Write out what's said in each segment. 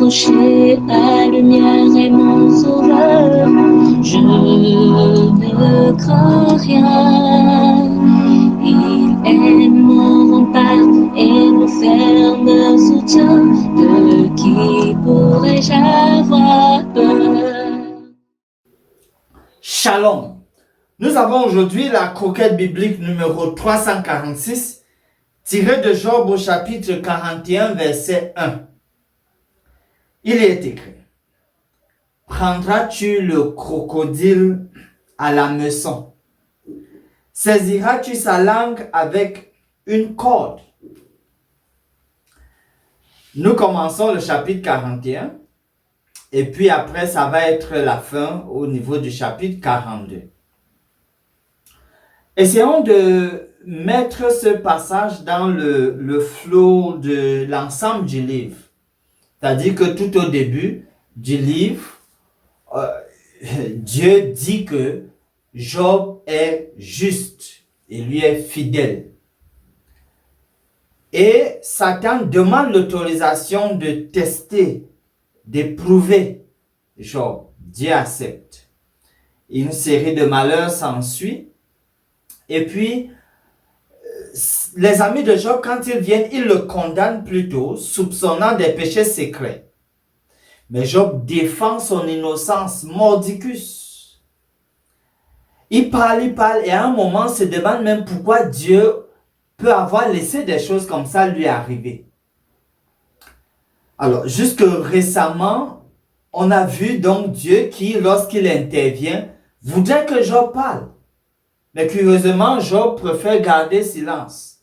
approcher, la lumière est mon sauveur. Je ne crains rien. Il est mon rempart et mon ferme soutien. De qui pourrais-je avoir peur? Shalom. Nous avons aujourd'hui la croquette biblique numéro 346, tirée de Job au chapitre 41, verset 1. Il est écrit: Prendras-tu le crocodile à la meçon? Saisiras-tu sa langue avec une corde? Nous commençons le chapitre 41 et puis après ça va être la fin au niveau du chapitre 42. Essayons de mettre ce passage dans le flot de l'ensemble du livre. C'est-à-dire que tout au début du livre, Dieu dit que Job est juste et lui est fidèle. Et Satan demande l'autorisation de tester, d'éprouver Job. Dieu accepte. Une série de malheurs s'ensuit. Et puis, les amis de Job, quand ils viennent, ils le condamnent plutôt, soupçonnant des péchés secrets. Mais Job défend son innocence, mordicus. Il parle, et à un moment se demande même pourquoi Dieu peut avoir laissé des choses comme ça lui arriver. Alors, jusque récemment, on a vu donc Dieu qui, lorsqu'il intervient, voudrait que Job parle. Mais curieusement, Job préfère garder silence.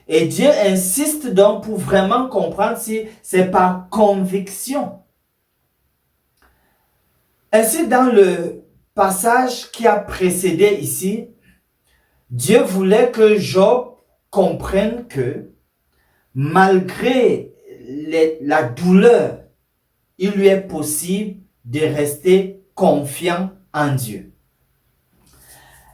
Et Dieu insiste donc pour vraiment comprendre si c'est par conviction. Ainsi, dans le passage qui a précédé ici, Dieu voulait que Job comprenne que malgré la douleur, il lui est possible de rester confiant en Dieu.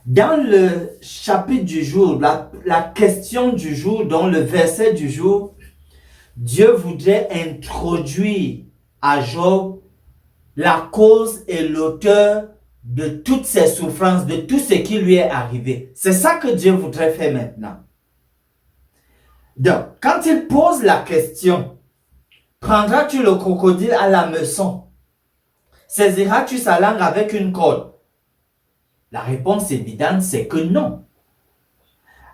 Dans le chapitre du jour, la question du jour, dans le verset du jour, Dieu voudrait introduire à Job la cause et l'auteur de toutes ses souffrances, de tout ce qui lui est arrivé. C'est ça que Dieu voudrait faire maintenant. Donc, quand il pose la question, prendras-tu le crocodile à la meçon? Saisiras-tu sa langue avec une corde? La réponse évidente, c'est que non.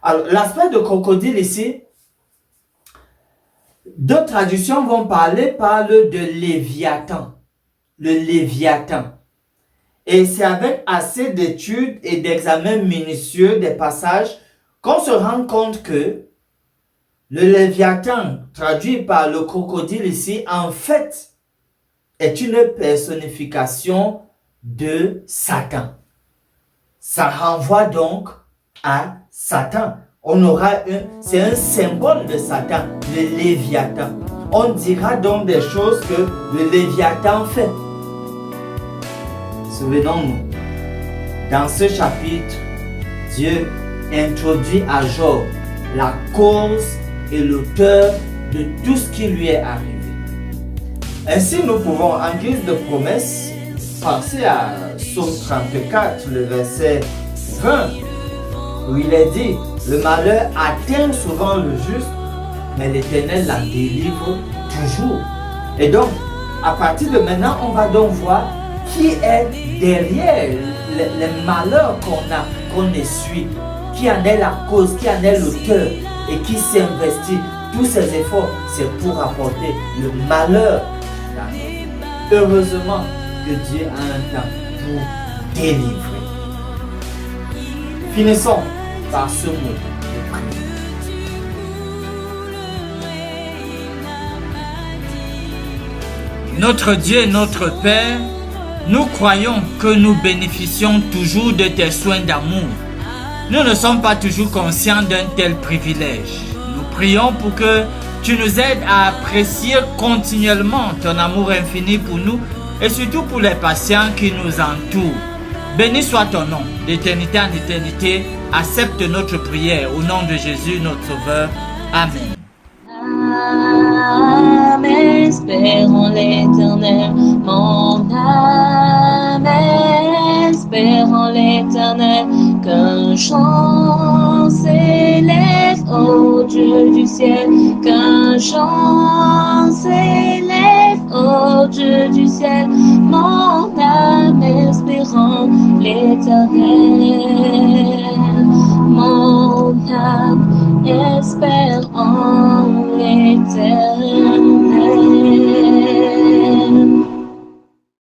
Alors, l'aspect de crocodile ici, d'autres traductions parlent de Léviathan. Le Léviathan. Et c'est avec assez d'études et d'examens minutieux des passages qu'on se rend compte que le Léviathan, traduit par le crocodile ici, en fait, est une personnification de Satan. Ça renvoie donc à Satan. C'est un symbole de Satan, le Léviathan. On dira donc des choses que le Léviathan fait. Souvenons-nous, dans ce chapitre, Dieu introduit à Job la cause et l'auteur de tout ce qui lui est arrivé. Ainsi, nous pouvons, en guise de promesse, penser à Psaume 34, le verset 20, où il est dit: le malheur atteint souvent le juste, mais l'Éternel la délivre toujours. Et donc, à partir de maintenant, on va donc voir qui est derrière les malheurs qu'on essuie, qui en est la cause, qui en est l'auteur et qui s'investit. Tous ces efforts, c'est pour apporter le malheur. Heureusement que Dieu a un temps pour délivrer. Finissons par ce mot de prière. Notre Dieu et notre Père, nous croyons que nous bénéficions toujours de tes soins d'amour. Nous ne sommes pas toujours conscients d'un tel privilège. Nous prions pour que tu nous aides à apprécier continuellement ton amour infini pour nous et surtout pour les patients qui nous entourent. Béni soit ton nom, d'éternité en éternité. Accepte notre prière au nom de Jésus, notre Sauveur. Amen. Amen. espère en l'Éternel. Mon âme espère en l'Éternel. Qu'un chant s'élève au Dieu du ciel. Qu'un chant s'élève au Dieu du ciel. Mon âme espère en l'Éternel.